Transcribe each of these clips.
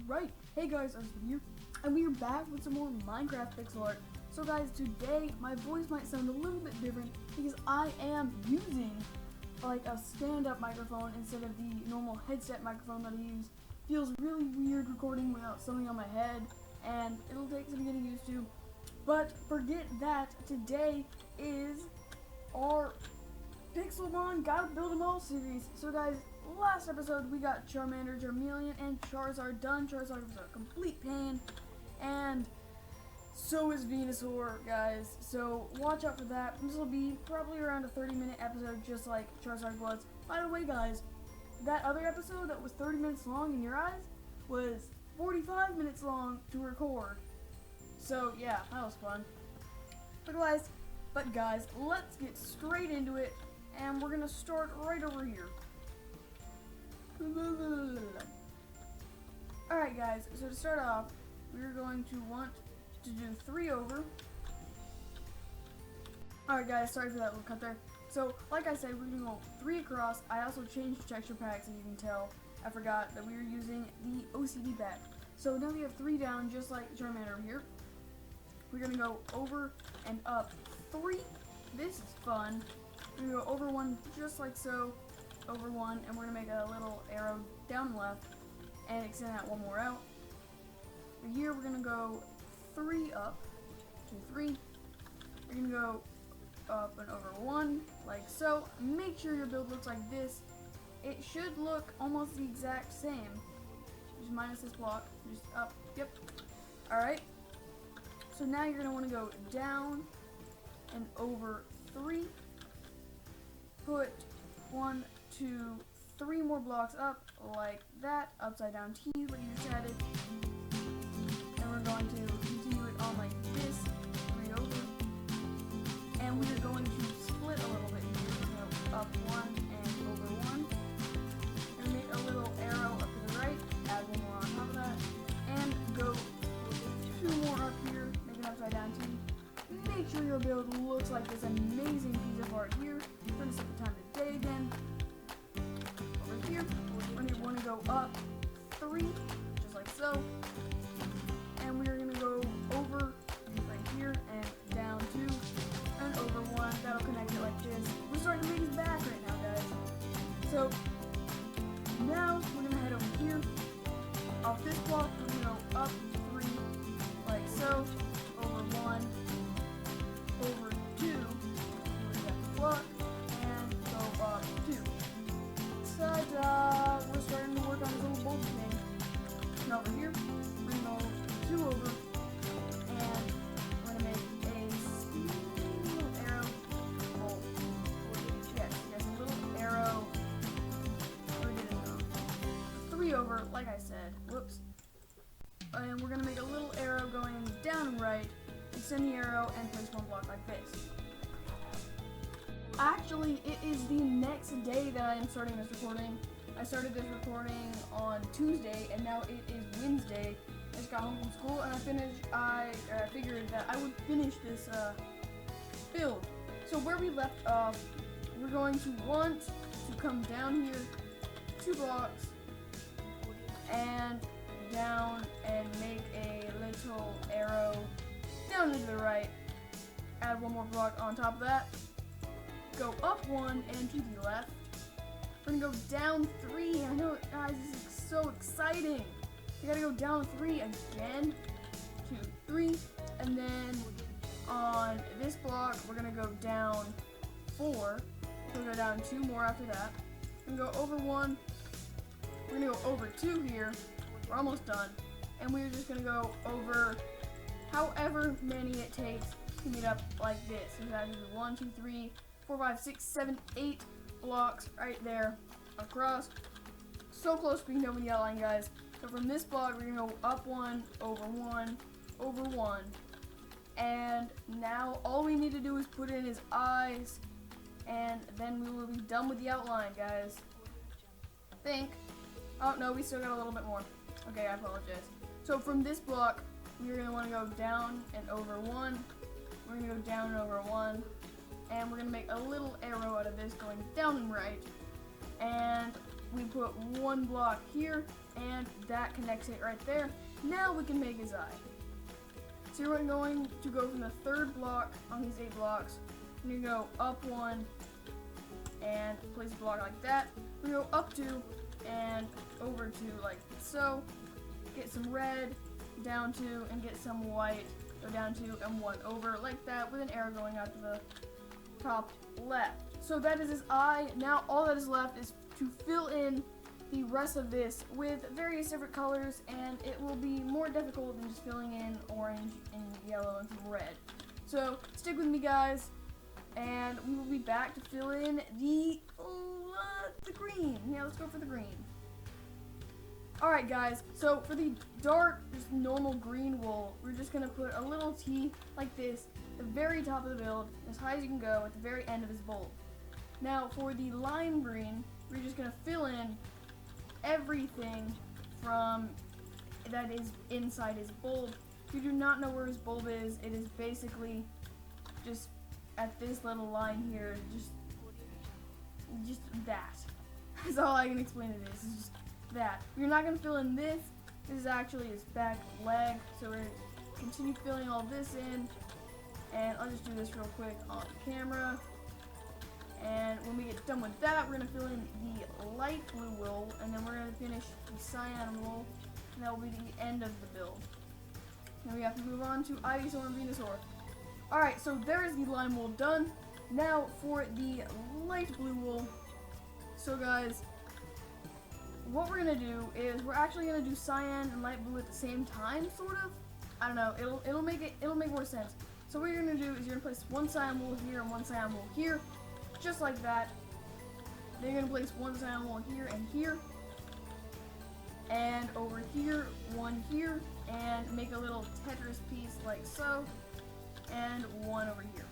Right, hey guys, I'm here, and we are back with some more Minecraft pixel art. So guys, today my voice might sound a little bit different because I am using like a stand-up microphone instead of the normal headset microphone that I use. Feels really weird recording without something on my head, and it'll take some getting used to. But forget that, today is our Pixelmon Gotta Build 'Em All series. So guys, last episode we got Charmander, Charmeleon, and Charizard done. Charizard was a complete pain, and so is Venusaur, guys. So watch out for that. This will be probably around a 30-minute episode, just like Charizard was. By the way, guys, that other episode that was 30 minutes long in your eyes was 45 minutes long to record. So yeah, that was fun. But guys, let's get straight into it, and we're gonna start right over here. Alright guys, so to start off, we're going to want to do 3 over. Alright guys, sorry for that little cut there. So, like I said, we're going to go 3 across. I also changed the texture packs, as you can tell. I forgot that we were using the OCD pack. So now we have 3 down, just like Charmander over here. We're going to go over and up 3. This is fun. We're going to go over 1 just like so, over 1, and we're going to make a little arrow down left and extend that 1 more out. For here, we're going to go 3 up, 2, 3. We're going to go up and over 1, like so. Make sure your build looks like this. It should look almost the exact same, just minus this block, just up, yep. Alright, so now you're going to want to go down and over 3. Put 1, 2, 3 more blocks up, like that, upside down T, what you just added. And we're going to continue it on like this, 3 over. And we are going to split a little bit here, so up 1 and over 1. And make a little arrow up to the right, add 1 more on top of that, and go 2 more up here, make an upside down T. Make sure your build looks like this amazing piece of art here. We're going to set the time of day again. Over here, we're going to want to go up 3, just like so. And we're going to go over right here and down 2 and over 1. That'll connect it like this. We're starting to make his back right now, guys. So now we're going to head over here. Off this block, we're going to go up 3, like so, over 1, over 2, over that block, and go up 2. Ta-da! We're starting to work on his little bulb thing. And over here, we're going to go 2 over, and we're going to make a little arrow. Oh, yes, a little arrow. Where did it go? 3 over, like I said. Whoops. And we're going to make a little arrow going down and right. Extend the arrow and place 1 block like this. Actually, it is the next day that I am starting this recording. I started this recording on Tuesday, and now it is Wednesday. I just got home from school, and I figured that I would finish this build. So where we left off, we're going to want to come down here 2 blocks and down and make a little arrow down and to the right. Add 1 more block on top of that. Go up 1 and to the left. We're gonna go down 3. I know, guys, this is so exciting. We gotta go down 3 again. 2, 3, and then on this block we're gonna go down 4. We'll go down 2 more after that. We're gonna go over 1. We're gonna go over 2 here. We're almost done, and we're just gonna go over however many it takes to get up like this. So that is 1, 2, 3, 4, 5, 6, 7, 8 blocks right there across. So close to being done with the outline, guys. So from this block, we're gonna go up 1, over 1, over 1. And now all we need to do is put in his eyes, and then we will be done with the outline, guys. I think. Oh no, we still got a little bit more. Okay, I apologize. So from this block, we're going to want to go down and over 1. We're going to go down and over 1. And we're going to make a little arrow out of this going down and right. And we put one block here, and that connects it right there. Now we can make his eye. So we're going to go from the third block on these 8 blocks. We're going to go up 1 and place a block like that. We're going to go up 2 and over 2 like so. Get some red, down 2, and get some white. Go down 2 and 1 over like that with an arrow going out to the top left. So that is his eye. Now all that is left is to fill in the rest of this with various different colors, and it will be more difficult than just filling in orange and yellow and some red. So stick with me, guys, and we will be back to fill in the green. Yeah, let's go for the green. Alright guys, so for the dark, just normal green wool, we're just going to put a little T like this at the very top of the build, as high as you can go at the very end of his bulb. Now for the lime green, we're just going to fill in everything from that is inside his bulb. If you do not know where his bulb is, it is basically just at this little line here, just that. That's all I can explain it is. It's just that. You're not going to fill in this. This is actually his back leg, so we're going to continue filling all this in, and I'll just do this real quick on camera. And when we get done with that, we're going to fill in the light blue wool, and then we're going to finish the cyan wool, and that will be the end of the build. Then we have to move on to Ivysaur and Venusaur. Alright, so there is the lime wool done. Now for the light blue wool. So guys, what we're going to do is we're actually going to do cyan and light blue at the same time, sort of. I don't know, it'll make more sense. So what you're going to do is you're going to place one cyan wool here and one cyan wool here. Just like that. Then you're going to place one cyan wool here and here. And over here, one here. And make a little Tetris piece like so. And one over here.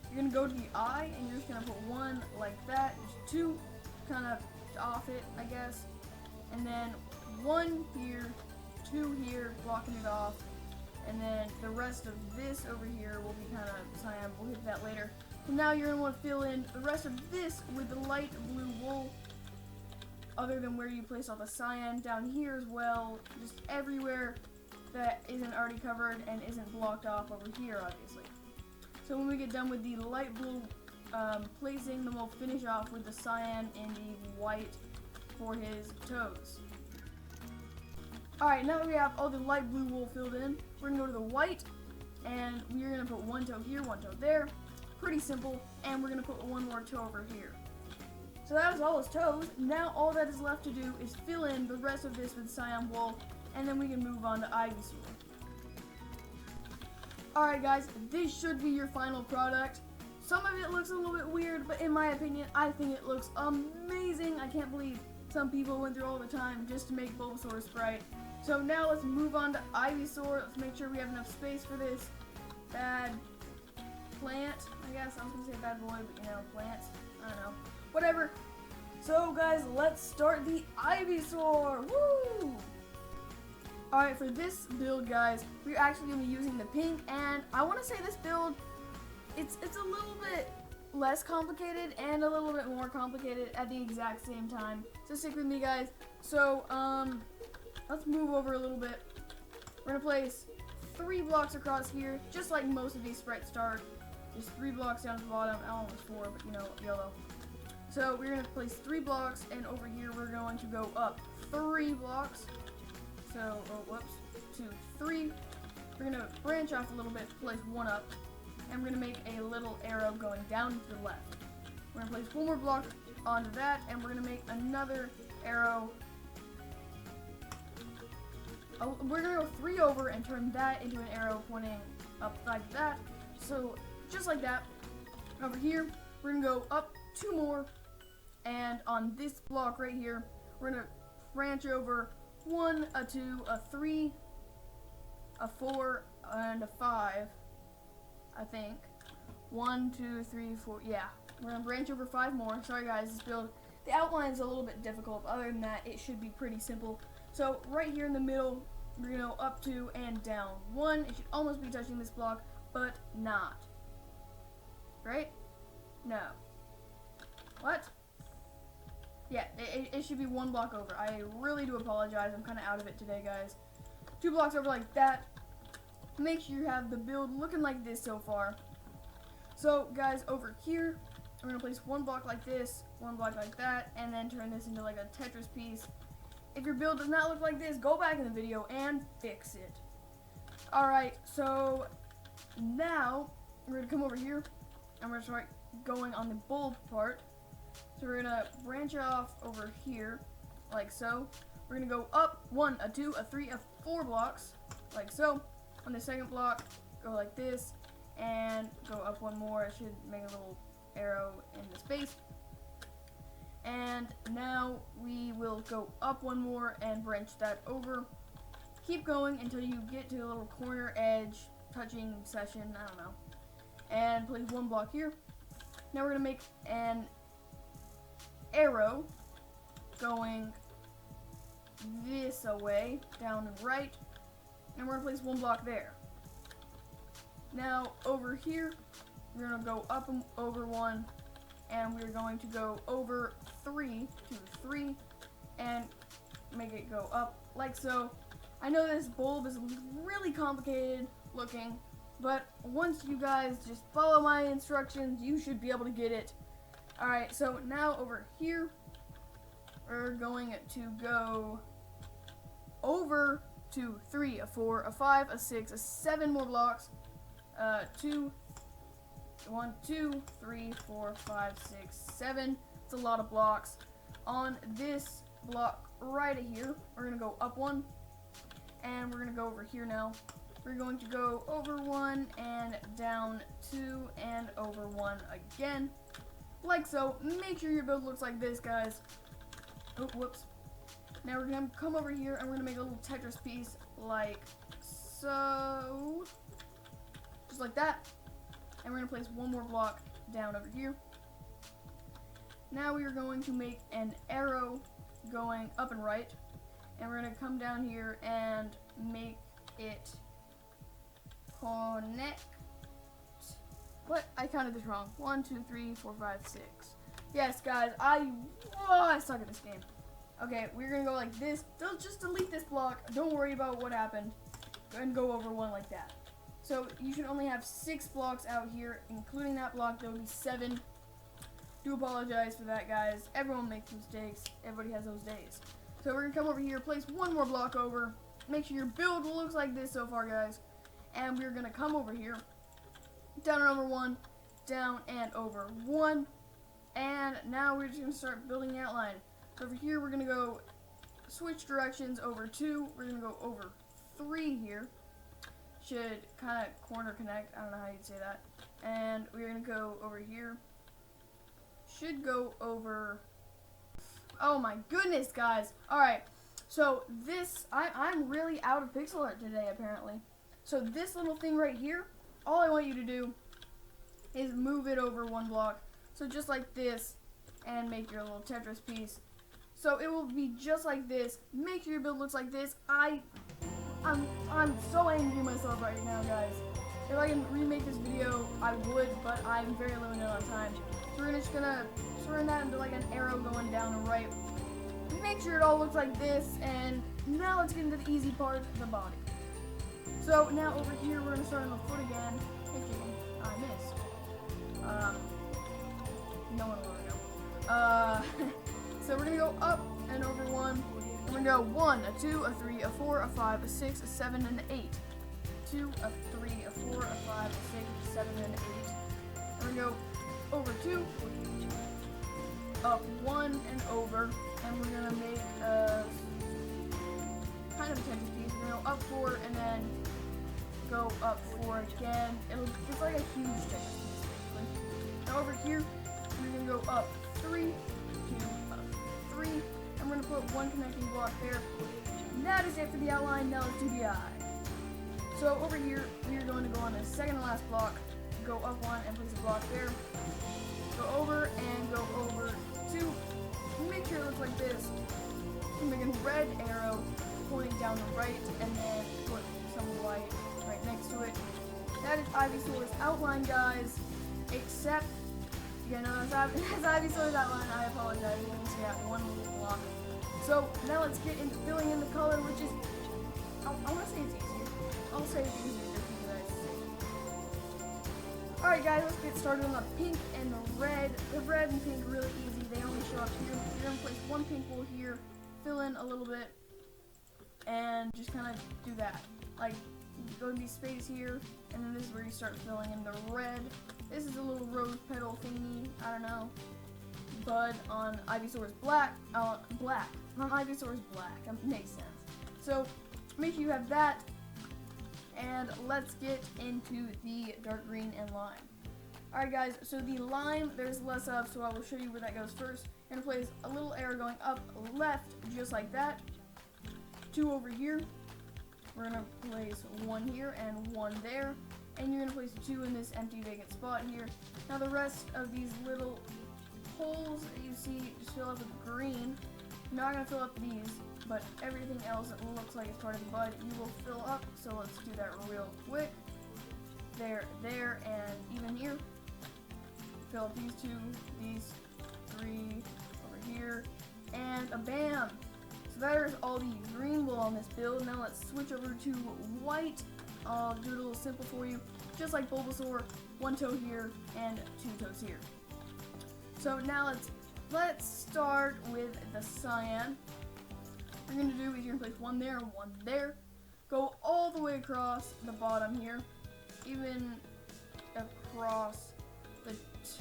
You're going to go to the eye and you're just going to put one like that. Just two kind of off it, I guess. And then one here, two here, blocking it off. And then the rest of this over here will be kind of cyan. We'll hit that later. So now you're going to want to fill in the rest of this with the light blue wool, other than where you place all the cyan, down here as well, just everywhere that isn't already covered and isn't blocked off over here, obviously. So when we get done with the light blue placing, then we'll finish off with the cyan and the white for his toes. Alright, now that we have all the light blue wool filled in, we're going to go to the white, and we're going to put one toe here, one toe there. Pretty simple, and we're going to put one more toe over here. So that is all his toes. Now all that is left to do is fill in the rest of this with cyan wool, and then we can move on to Ivysaur. Alright guys, this should be your final product. Some of it looks a little bit weird, but in my opinion, I think it looks amazing. I can't believe some people went through all the time just to make Bulbasaur sprite. So now let's move on to Ivysaur. Let's make sure we have enough space for this bad plant, I guess. I was gonna say bad boy, but you know, plants. I don't know. Whatever. So guys, let's start the Ivysaur. Woo! Alright, for this build, guys, we're actually gonna be using the pink, and I wanna say this build, it's a little bit less complicated and a little bit more complicated at the exact same time. So stick with me, guys. So, let's move over a little bit. We're gonna place 3 blocks across here, just like most of these sprites start. Just 3 blocks down to the bottom. I almost 4, but you know, yellow. So we're going to place 3 blocks, and over here we're going to go up 3 blocks. So, 2, 3. We're going to branch off a little bit, place 1 up, and we're going to make a little arrow going down to the left. We're going to place 1 more block onto that, and we're going to make another arrow. We're going to go 3 over and turn that into an arrow pointing up like that. So just like that. Over here, we're going to go up 2 more, and on this block right here, we're going to branch over 1, a 2, a 3, a 4, and a 5, I think. 1, 2, 3, 4, yeah. We're going to branch over 5 more. Sorry guys, this build, the outline is a little bit difficult, but other than that, it should be pretty simple. So right here in the middle, we're going to go up 2 and down 1. It should almost be touching this block, but not. Right? No. What? Yeah, it should be 1 block over. I really do apologize. I'm kind of out of it today, guys. 2 blocks over like that. Make sure you have the build looking like this so far. So, guys, over here, I'm going to place 1 block like this, 1 block like that, and then turn this into like a Tetris piece. If your build does not look like this, go back in the video and fix it. Alright, so now we're going to come over here, and we're going to start going on the bulb part. So we're going to branch off over here, like so. We're going to go up 1, a 2, a 3, a 4 blocks, like so. On the second block, go like this, and go up 1 more. It should make a little arrow in the space. And now we will go up 1 more and branch that over. Keep going until you get to the little corner edge touching section, I don't know. And place 1 block here. Now we're going to make an arrow going this away, down and right. And we're going to place 1 block there. Now over here, we're going to go up and over 1, and we're going to go over 3 to 3, and make it go up like so. I know this bulb is really complicated looking, but once you guys just follow my instructions, you should be able to get it. Alright, so now over here, we're going to go over 2, 3, a 4, a 5, a 6, a 7 more blocks. 1, 2, 3, 4, 5, 6, 7. It's a lot of blocks. On this block right here, we're going to go up 1, and we're going to go over here now. We're going to go over 1 and down 2 and over 1 again, like so. Make sure your build looks like this, guys. Oh, whoops. Now we're going to come over here, and we're going to make a little Tetris piece like so. Just like that. And we're going to place 1 more block down over here. Now we are going to make an arrow going up and right. And we're going to come down here and make it connect. What? I counted this wrong. 1, 2, 3, 4, 5, 6. Yes, guys, I suck at this game. Okay, we're going to go like this. Just delete this block. Don't worry about what happened. And go over 1 like that. So you should only have 6 blocks out here, including that block. There will be 7. Do apologize for that, guys. Everyone makes mistakes. Everybody has those days. So we're going to come over here, place 1 more block over. Make sure your build looks like this so far, guys. And we're going to come over here, down and over 1, down and over 1. And now we're just going to start building the outline. So over here, we're going to go switch directions over 2. We're going to go over 3 here. Should kind of corner connect. I don't know how you'd say that. And we're going to go over here. Should go over. Oh my goodness, guys. Alright. So this, I'm really out of pixel art today, apparently. So this little thing right here, all I want you to do is move it over 1 block. So just like this, and make your little Tetris piece. So it will be just like this. Make sure your build looks like this. I'm so angry at myself right now, guys. If I can remake this video, I would, but I'm very limited on time. So we're just gonna turn that into like an arrow going down and right. Make sure it all looks like this, and now let's get into the easy part, the body. So now over here, we're gonna start on the foot again. Hey, chicken, I missed. No one will know. So we're gonna go up and over 1. We're going to go 1, a 2, a 3, a 4, a 5, a 6, a 7, and an 8. 2, a 3, a 4, a 5, a 6, a 7, and an 8. We're going to go over 2, up 1, and over. And we're going to make a kind of a Tetris piece. We're going to go up 4, and then go up 4 again. It's like a huge Tetris piece, basically. Now over here, we're going to go up 3, 2, up 3. I'm going to put 1 connecting block there. And that is it for the outline. Now let's do the eye. So over here, we are going to go on the second to last block, go up 1 and place a block there. Go over and go over 2. Make sure it looks like this. Make a red arrow pointing down the right, and then put some white right next to it. That is Ivysaur's outline, guys. Except Yeah, no, that's Ivysaur that one. I apologize. You can see that one little block. So now let's get into filling in the color, which is, I want to say it's easier. I'll say it's easier just because I say. Alright guys, let's get started on the pink and the red. The red and pink are really easy. They only show up here. You're going to place one pink wool here, fill in a little bit, and just kind of do that. Like, go to these spaces here, and then this is where you start filling in the red. This is a little rose petal thingy, I don't know. But on Ivysaur's black, on Ivysaur's black, that makes sense. So, make sure you have that, and let's get into the dark green and lime. Alright guys, so the lime, there's less of, so I will show you where that goes first. You're going to place a little arrow going up, left, just like that. 2 over here. We're going to place 1 here and 1 there. And you're going to place 2 in this empty vacant spot here. Now the rest of these little holes that you see just fill up with green. I'm not going to fill up these, but everything else that looks like it's part of the bud, you will fill up. So let's do that real quick. There, and even here. Fill up these 2, these 3, over here, and a bam! So there's all the green wool on this build. Now let's switch over to white. I'll do it a little simple for you. Just like Bulbasaur, 1 toe here and 2 toes here. So now let's start with the cyan. What you're going to do is you're going to place 1 there and 1 there. Go all the way across the bottom here, even across the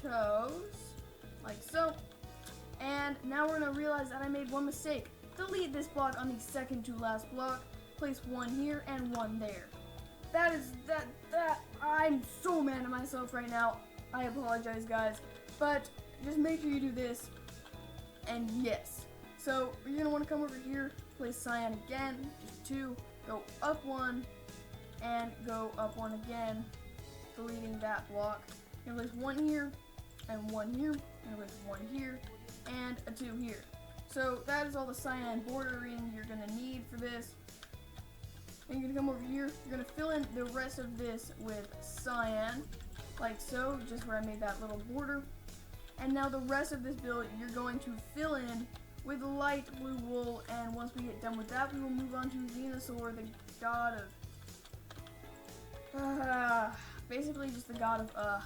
toes, like so. And now we're going to realize that I made one mistake. Delete this block on the second to last block. Place 1 here and 1 there. That I'm so mad at myself right now. I apologize guys. But just make sure you do this. And yes. So you're going to want to come over here, place cyan again, just 2, go up 1, and go up 1 again, deleting that block. You're going to place 1 here, and 1 here, and place 1 here, and a 2 here. So that is all the cyan bordering you're going to need for this. And you're going to come over here, you're going to fill in the rest of this with cyan, like so, just where I made that little border. And now the rest of this build, you're going to fill in with light blue wool, and once we get done with that, we will move on to Venusaur, the god of, basically just the god of,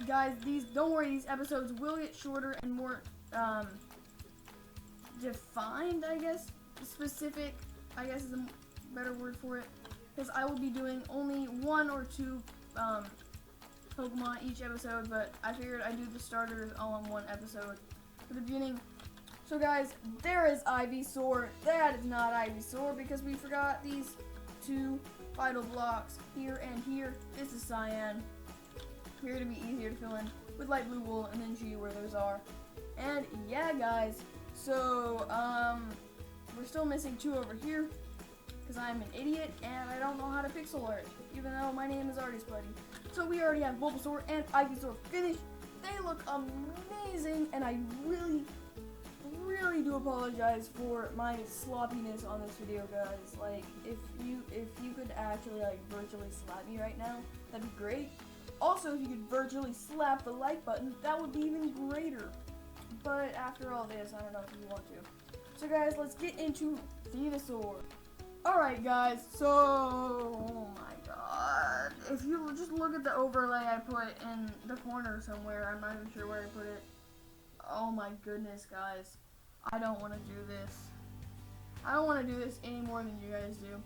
guys, don't worry, these episodes will get shorter and more, defined, I guess, specific, I guess is a better word for it, because I will be doing only 1 or 2, Pokemon each episode, but I figured I'd do the starters all in 1 episode for the beginning. So guys, there is Ivysaur. That is not Ivysaur because we forgot these 2 vital blocks here and here. This is cyan. Here to be easier to fill in with light blue wool and then show you where those are. And yeah guys, so we're still missing 2 over here because I'm an idiot and I don't know how to pixel art, even though my name is Artistbuddy. So we already have Bulbasaur and Ivysaur finished. They look amazing, and I really do apologize for my sloppiness on this video, guys. Like, if you could actually like virtually slap me right now, that'd be great. Also, if you could virtually slap the like button, that would be even greater. But after all this, I don't know if you want to. So guys, let's get into Venusaur. Alright guys, so, oh my god, if you just look at the overlay I put in the corner somewhere, I'm not even sure where I put it. Oh my goodness guys, I don't want to do this. I don't want to do this any more than you guys do.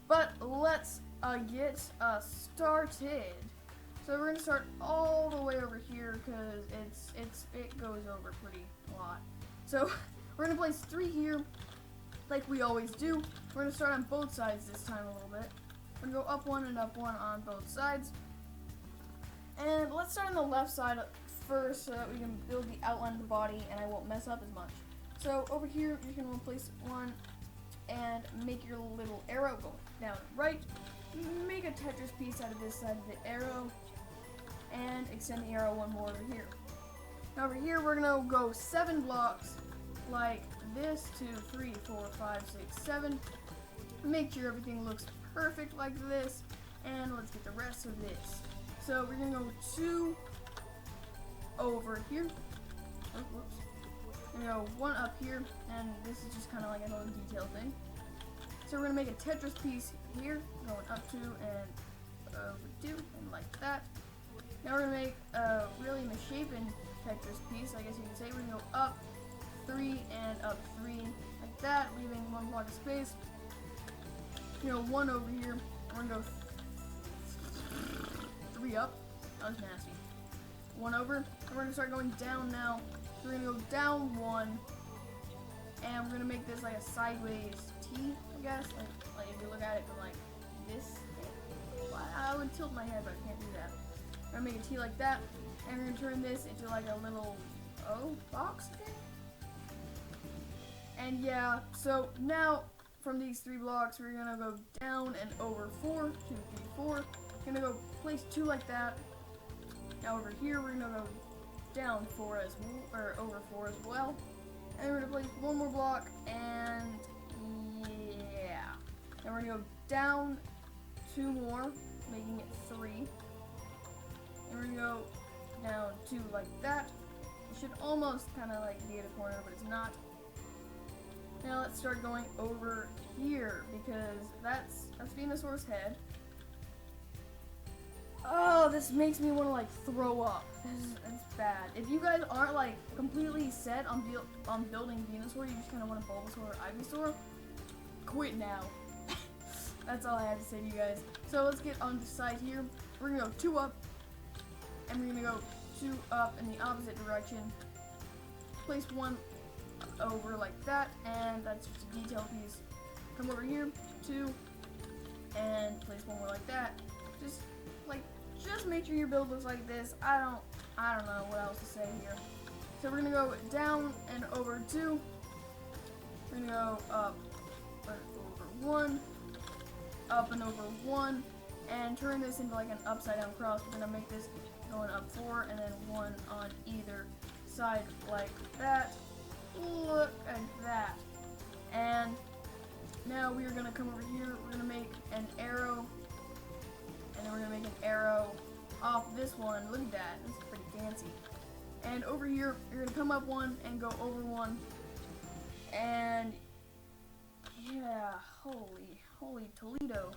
But let's get started. So we're going to start all the way over here because it goes over pretty a lot. So we're going to place 3 here. Like we always do. We're going to start on both sides this time a little bit. We're going to go up 1 and up 1 on both sides. And let's start on the left side first so that we can build the outline of the body and I won't mess up as much. So over here, you can place 1 and make your little arrow go down and right. Make a Tetris piece out of this side of the arrow and extend the arrow 1 more over here. Now over here, we're going to go 7 blocks like this, 2, 3, 4, 5, 6, 7. Make sure everything looks perfect like this, and let's get the rest of this. So we're gonna go 2 over here. Oh, whoops. We're gonna go one up here, and this is just kind of like a little detail thing. So we're gonna make a Tetris piece here, going up 2 and over 2, and like that. Now we're gonna make a really misshapen Tetris piece, I guess you can say. We're gonna go up 3 and up 3, like that, leaving 1 block of space. You know, 1 over here. We're gonna go 3 up. That was nasty. 1 over, and we're gonna start going down now. So we're gonna go down 1, and we're gonna make this like a sideways T, I guess. Like if you look at it from like this. I would tilt my head, but I can't do that. I'm gonna make a T like that, and we're gonna turn this into like a little O box thing. And yeah, so now from these 3 blocks, we're gonna go down and over 4, 2, 3, 4. Gonna go place 2 like that. Now over here, we're gonna go down 4 as well, or over 4 as well. And then we're gonna place 1 more block, and yeah. Then we're gonna go down 2 more, making it 3. And we're gonna go down 2 like that. It should almost kind of like be at a corner, but it's not. Now let's start going over here, because that's Venusaur's head. Oh, this makes me want to like throw up. That's bad. If you guys aren't like completely set on building Venusaur, you just kind of want a Bulbasaur or Ivysaur, quit now. That's all I have to say to you guys. So let's get on the side here. We're gonna go 2 up, and we're gonna go 2 up in the opposite direction. Place 1 over like that, and that's just a detail piece. Come over here, 2, and place 1 more like that. Just make sure your build looks like this. I don't know what else to say here. So we're gonna go down and over 2. We're gonna go up and over 1, up and over 1, and turn this into like an upside down cross. We're gonna make this going up 4 and then 1 on either side like that. Look at that. And now we are gonna come over here. We're gonna make an arrow, and then we're gonna make an arrow off this one. Look at that. This is pretty fancy. And over here, you're gonna come up 1 and go over 1. And yeah, holy Toledo.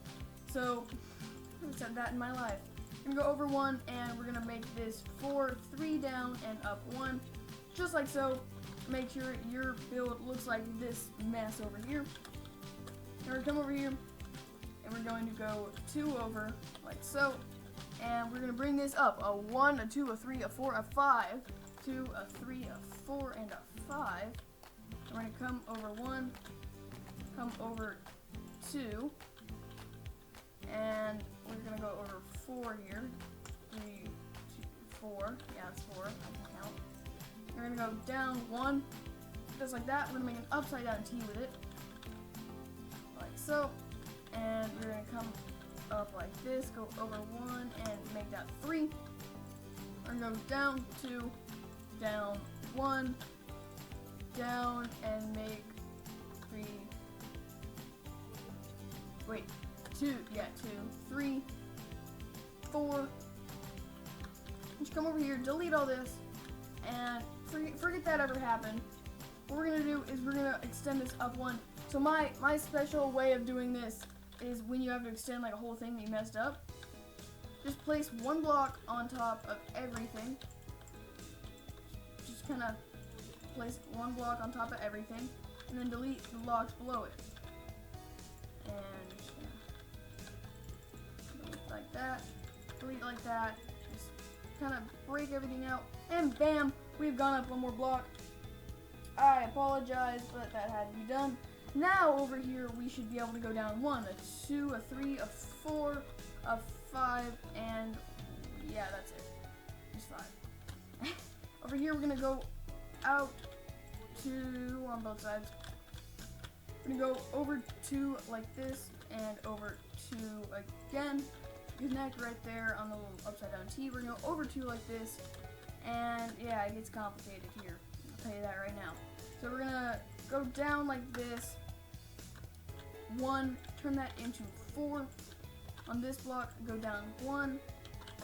So I haven't said that in my life. We're gonna go over 1, and we're gonna make this 4, 3 down and up 1, just like so. Make sure your build looks like this mess over here. We're gonna come over here, and we're going to go 2 over, like so. And we're gonna bring this up, a 1, a 2, a 3, a 4, a 5, 2, a 3, a 4, and a 5. We're gonna come over 1, come over 2, and we're gonna go over 4 here. 3, 2, 4. Yeah, that's 4. I can count. We're gonna go down 1, just like that. We're gonna make an upside down T with it, like so. And we're gonna come up like this, go over 1, and make that 3. We're gonna go down 2, down 1, down, and make 3. Wait, 2, yeah, 2, 3, 4. Just come over here, delete all this, and forget that ever happened. What we're gonna do is we're gonna extend this up 1. So my special way of doing this is when you have to extend like a whole thing that you messed up, just place 1 block on top of everything. Just kind of place 1 block on top of everything, and then delete the blocks below it. And yeah, delete like that, delete like that. Just kind of break everything out, and bam, we've gone up 1 more block. I apologize, but that had to be done. Now over here we should be able to go down 1, a 2, a 3, a 4, a 5, and yeah, that's it. Just 5. Over here we're gonna go out 2 on both sides. We're gonna go over 2 like this, and over 2 again. Connect right there on the little upside down T. We're gonna go over 2 like this, and yeah, it gets complicated here. I'll tell you that right now. So we're gonna go down like this. 1, turn that into 4. On this block, go down 1.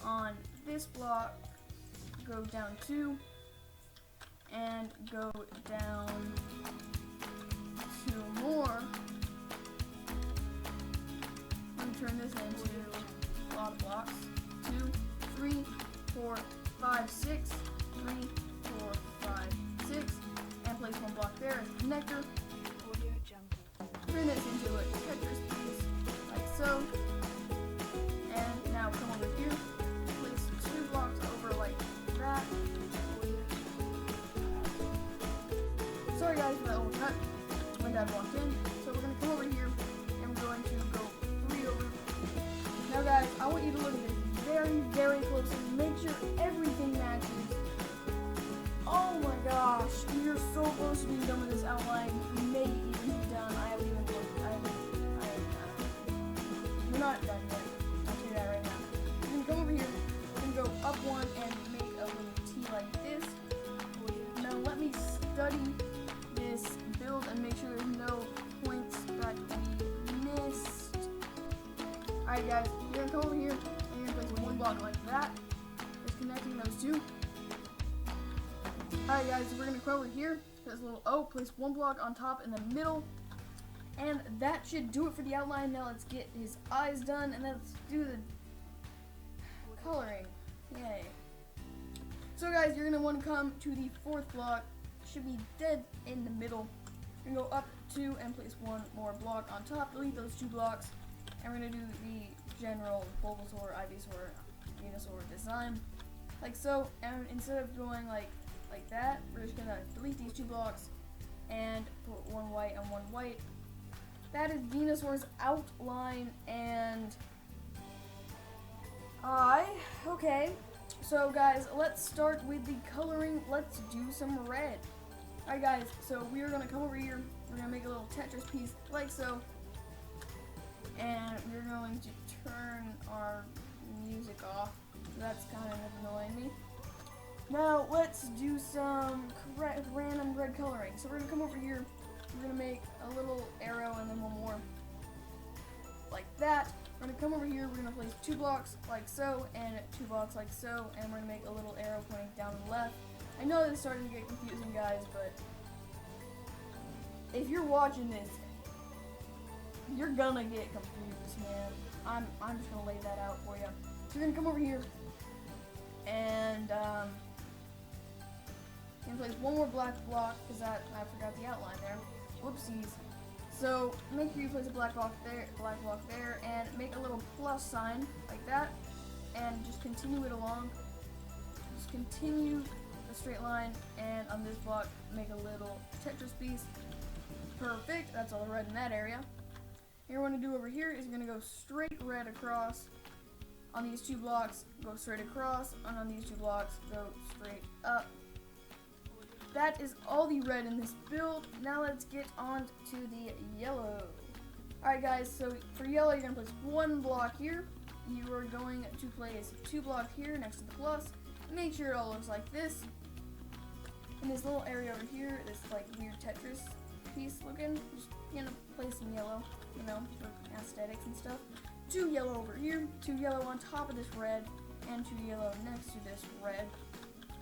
On this block, go down 2, and go down 2 more. I'm going to turn this into a lot of blocks. 2, 3, 4, 5, 6, 3, 4, 5, 6, and place 1 block there as a connector. Turn this into a Tetris piece, like so. And now come over here, place 2 blocks over like that. Sorry guys for that little cut. My dad walked in, so we're gonna come over here and we're going to go 3 over. Now guys, I want you to look at this very, very closely. Make sure everything matches. Oh my gosh, we are so close to being done with this outline. We may even be done. I haven't even looked. We're not done yet. I'll tell you that right now. We're gonna come over here. We're gonna go up 1 and make a little T like this. Now let me study this build and make sure there's no points that we missed. Alright guys, you're gonna come over here and you're gonna place 1 block like that. Just connecting those 2. Alright guys, so we're gonna come over here, this little O, place 1 block on top in the middle, and that should do it for the outline. Now let's get his eyes done, and let's do the coloring. Yay. So guys, you're gonna want to come to the 4th block, should be dead in the middle. You're gonna go up 2 and place 1 more block on top, delete those 2 blocks, and we're gonna do the general Bulbasaur, Ivysaur, Venusaur design, like so. And instead of going like that, we're just gonna delete these 2 blocks and put 1 white and 1 white. That is Venusaur's outline, and okay. So guys, let's start with the coloring. Let's do some red. Alright guys, so we're gonna come over here, we're gonna make a little Tetris piece like so, and we're going to turn our music off. That's kind of annoying me. Now let's do some random red coloring. So we're gonna come over here, we're gonna make a little arrow and then 1 more like that. We're gonna come over here, we're gonna place 2 blocks like so and 2 blocks like so, and we're gonna make a little arrow pointing down to the left. I know this is starting to get confusing guys, but if you're watching this, you're gonna get confused, man. I'm just gonna lay that out for you. So we're gonna come over here and place 1 more black block, because I forgot the outline there. Whoopsies. So make sure you place a black block there, and make a little plus sign like that, and just continue it along. Just continue the straight line, and on this block make a little Tetris piece. Perfect. That's all the red in that area. Here, what we're going to do over here is you're going to go straight red across on these 2 blocks, go straight across, and on these 2 blocks, go straight up. That is all the red in this build. Now let's get on to the yellow. Alright guys, so for yellow, you're going to place 1 block here. You are going to place 2 blocks here next to the plus. Make sure it all looks like this. In this little area over here, this like weird Tetris piece looking, just going to place some yellow, you know, for aesthetics and stuff. 2 yellow over here, 2 yellow on top of this red, and 2 yellow next to this red.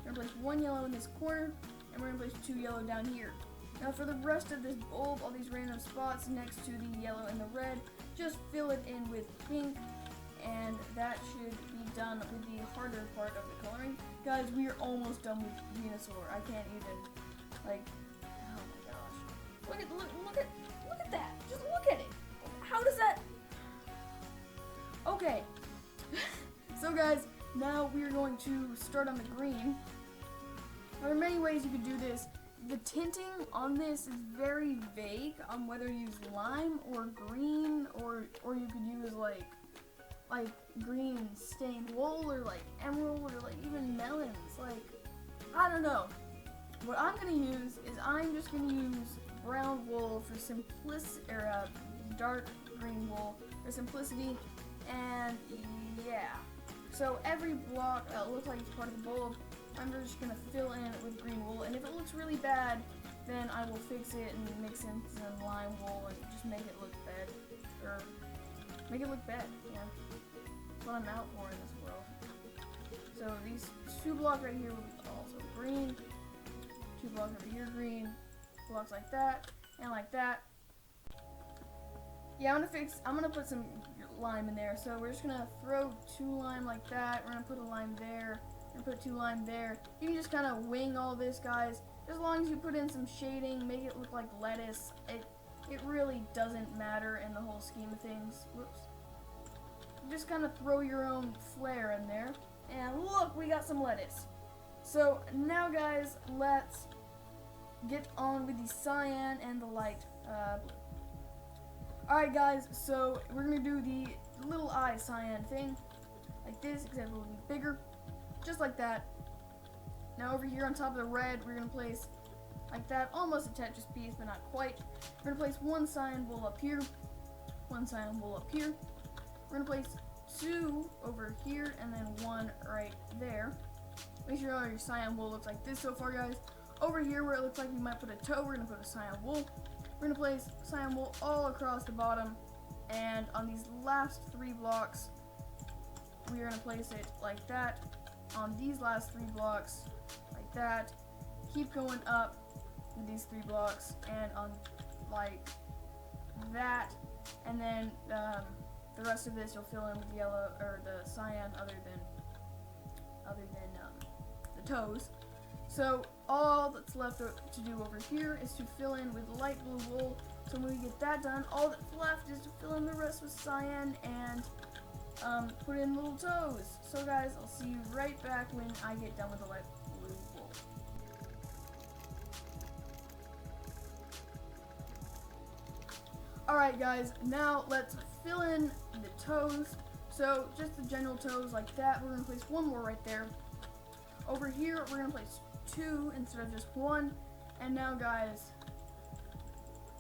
We're going to place 1 yellow in this corner, and we're going to place 2 yellow down here. Now for the rest of this bulb, all these random spots next to the yellow and the red, just fill it in with pink, and that should be done with the harder part of the coloring. Guys, we are almost done with Venusaur. I can't even, like, oh my gosh. Look at that. Just look at it. How does that? Okay. So guys, now we are going to start on the green. There are many ways you could do this. The tinting on this is very vague on whether you use lime or green, or you could use like green stained wool, or like emerald, or like even melons. Like, I don't know. What I'm gonna use is I'm just gonna use brown wool for simplicity, or dark green wool for simplicity, and yeah. So every block that looks like it's part of the bulb, I'm just gonna fill in with green wool, and if it looks really bad, then I will fix it and mix in some lime wool and just make it look bad, or make it look bad. Yeah, that's what I'm out for in this world. So these 2 blocks right here will be also green. 2 blocks over here green. Blocks like that and like that. Yeah, I'm gonna put some lime in there. So we're just gonna throw 2 lime like that. We're gonna put a lime there. We're gonna put 2 lime there. You can just kind of wing all this, guys. As long as you put in some shading, make it look like lettuce. It really doesn't matter in the whole scheme of things. Whoops. Just kind of throw your own flair in there. And look, we got some lettuce. So now, guys, let's get on with the cyan and the light blue. Alright, guys, so we're going to do the little eye cyan thing. Like this, except it will be bigger. Just like that. Now over here on top of the red, we're going to place like that, almost a Tetris piece, but not quite. We're going to place 1 cyan wool up here, 1 cyan wool up here. We're going to place 2 over here, and then 1 right there. Make sure all your cyan wool looks like this so far, guys. Over here where it looks like we might put a toe, we're going to put a cyan wool. We're going to place cyan wool all across the bottom, and on these last 3 blocks, we are going to place it like that. On these last 3 blocks, like that. Keep going up with these 3 blocks, and on like that, and then the rest of this you'll fill in with yellow or the cyan, other than the toes. So all that's left to do over here is to fill in with light blue wool. So when we get that done, all that's left is to fill in the rest with cyan and put in little toes. So guys, I'll see you right back when I get done with the light blue wool. Alright guys, now let's fill in the toes. So just the general toes like that. We're going to place 1 more right there. Over here, we're going to place 2 instead of just 1. And now guys,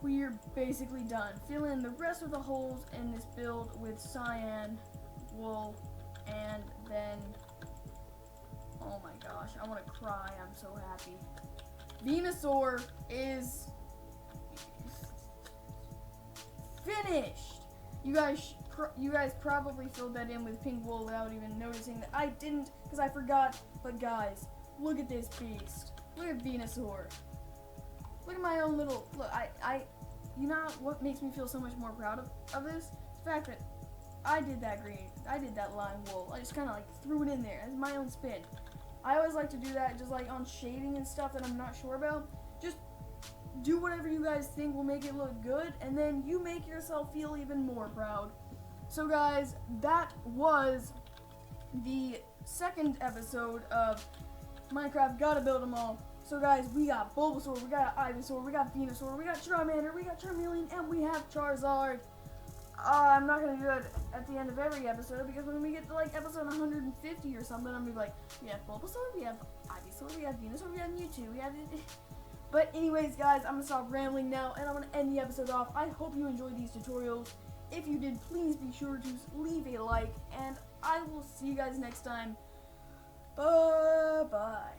we're basically done. Fill in the rest of the holes in this build with cyan wool, and then, oh my gosh, I want to cry, I'm so happy. Venusaur is finished! You guys probably filled that in with pink wool without even noticing that I didn't, because I forgot. But guys, look at this beast. Look at Venusaur. Look at my own little, look, you know what makes me feel so much more proud of this? The fact that I did that green, I did that lime wool. I just kind of like threw it in there as my own spin. I always like to do that just like on shading and stuff that I'm not sure about. Just do whatever you guys think will make it look good, and then you make yourself feel even more proud. So guys, that was the 2nd episode of Minecraft Gotta Build 'Em All. So guys, we got Bulbasaur, we got Ivysaur, we got Venusaur, we got Charmander, we got Charmeleon, and we have Charizard. I'm not going to do it at the end of every episode, because when we get to like episode 150 or something, I'm going to be like, we have Bulbasaur, we have Ivysaur, we have Venusaur, we have Mewtwo, we have... But anyways, guys, I'm going to stop rambling now, and I'm going to end the episode off. I hope you enjoyed these tutorials. If you did, please be sure to leave a like, and I will see you guys next time. Bye-bye.